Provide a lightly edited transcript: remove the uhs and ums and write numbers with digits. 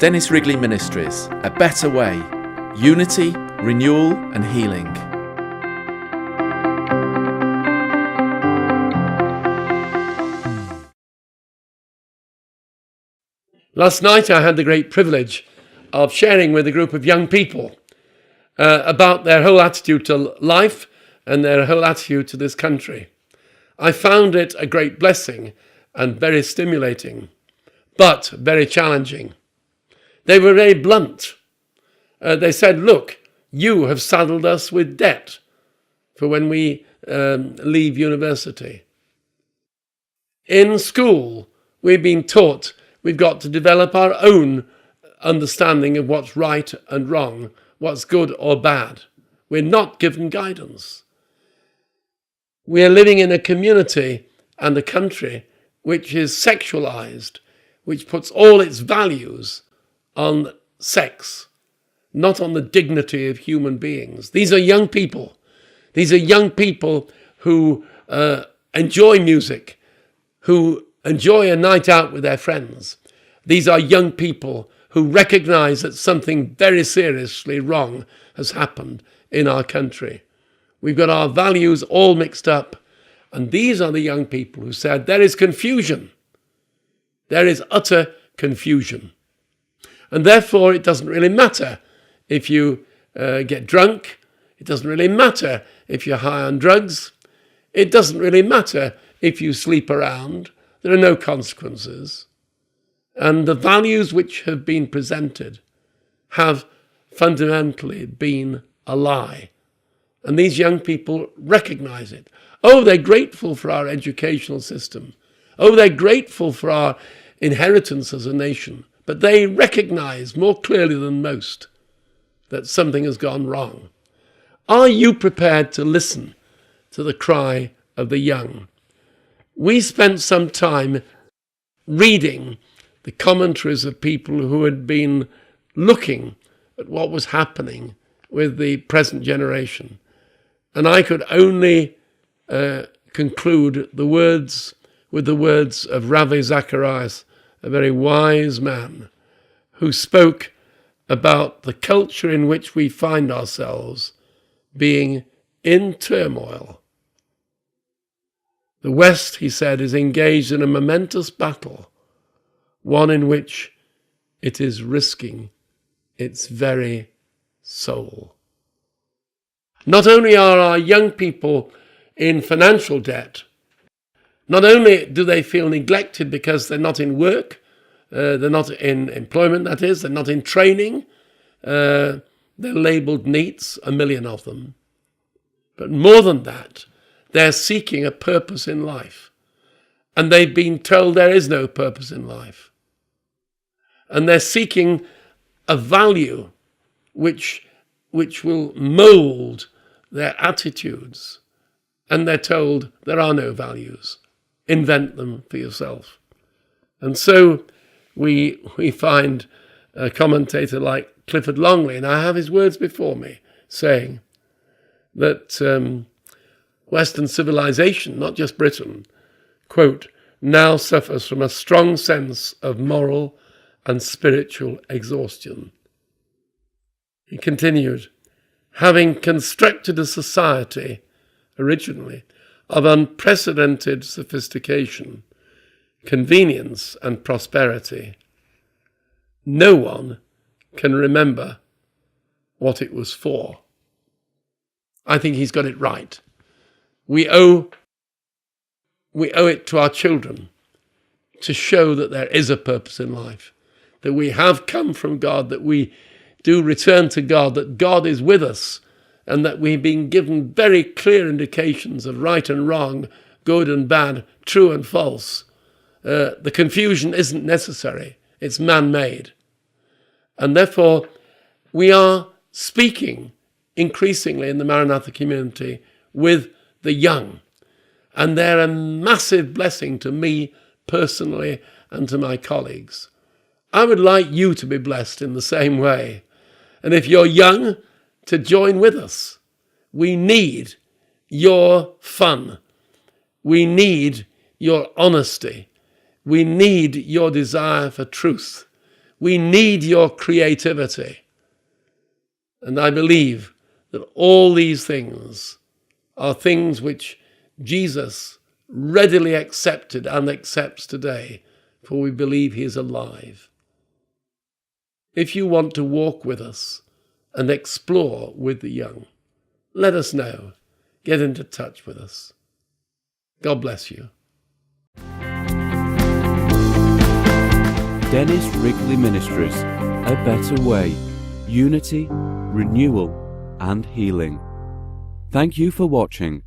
Dennis Wrigley Ministries, a better way, unity, renewal and healing. Last night I had the great privilege of sharing with a group of young people about their whole attitude to life and their whole attitude to this country. I found it a great blessing and very stimulating, but very challenging. They were very blunt. They said, look, you have saddled us with debt for when we leave university. In school, we've been taught we've got to develop our own understanding of what's right and wrong, what's good or bad. We're not given guidance. We are living in a community and a country which is sexualized, which puts all its values on sex, not on the dignity of human beings. These are young people. These are young people who enjoy music, who enjoy a night out with their friends. These are young people who recognize that something very seriously wrong has happened in our country. We've got our values all mixed up. And these are the young people who said, there is confusion. There is utter confusion. And therefore, it doesn't really matter if you get drunk. It doesn't really matter if you're high on drugs. It doesn't really matter if you sleep around. There are no consequences. And the values which have been presented have fundamentally been a lie. And these young people recognize it. Oh, they're grateful for our educational system. Oh, they're grateful for our inheritance as a nation. But they recognize more clearly than most that something has gone wrong. Are you prepared to listen to the cry of the young? We spent some time reading the commentaries of people who had been looking at what was happening with the present generation. And I could only conclude the words with the words of Ravi Zacharias, a very wise man who spoke about the culture in which we find ourselves being in turmoil. The West, he said, is engaged in a momentous battle, one in which it is risking its very soul. Not only are our young people in financial debt, not only do they feel neglected because they're not in work, they're not in employment, that is, they're not in training, they're labelled NEETs, 1 million of them. But more than that, they're seeking a purpose in life. And they've been told there is no purpose in life. And they're seeking a value which will mould their attitudes. And they're told there are no values. Invent them for yourself. And so we find a commentator like Clifford Longley, and I have his words before me, saying that Western civilization, not just Britain, quote, now suffers from a strong sense of moral and spiritual exhaustion. He continued, having constructed a society originally of unprecedented sophistication, convenience and prosperity, no one can remember what it was for. I think he's got it right. We owe it to our children to show that there is a purpose in life, that we have come from God, that we do return to God, that God is with us, and that we've been given very clear indications of right and wrong, good and bad, true and false. The confusion isn't necessary. It's man-made. And therefore, we are speaking increasingly in the Maranatha community with the young. And they're a massive blessing to me personally and to my colleagues. I would like you to be blessed in the same way. And if you're young, to join with us. We need your fun. We need your honesty. We need your desire for truth. We need your creativity. And I believe that all these things are things which Jesus readily accepted and accepts today, for we believe he is alive. If you want to walk with us and explore with the young, let us know. Get into touch with us. God bless you. Dennis Wrigley Ministries, a better way, unity, renewal and healing. Thank you for watching.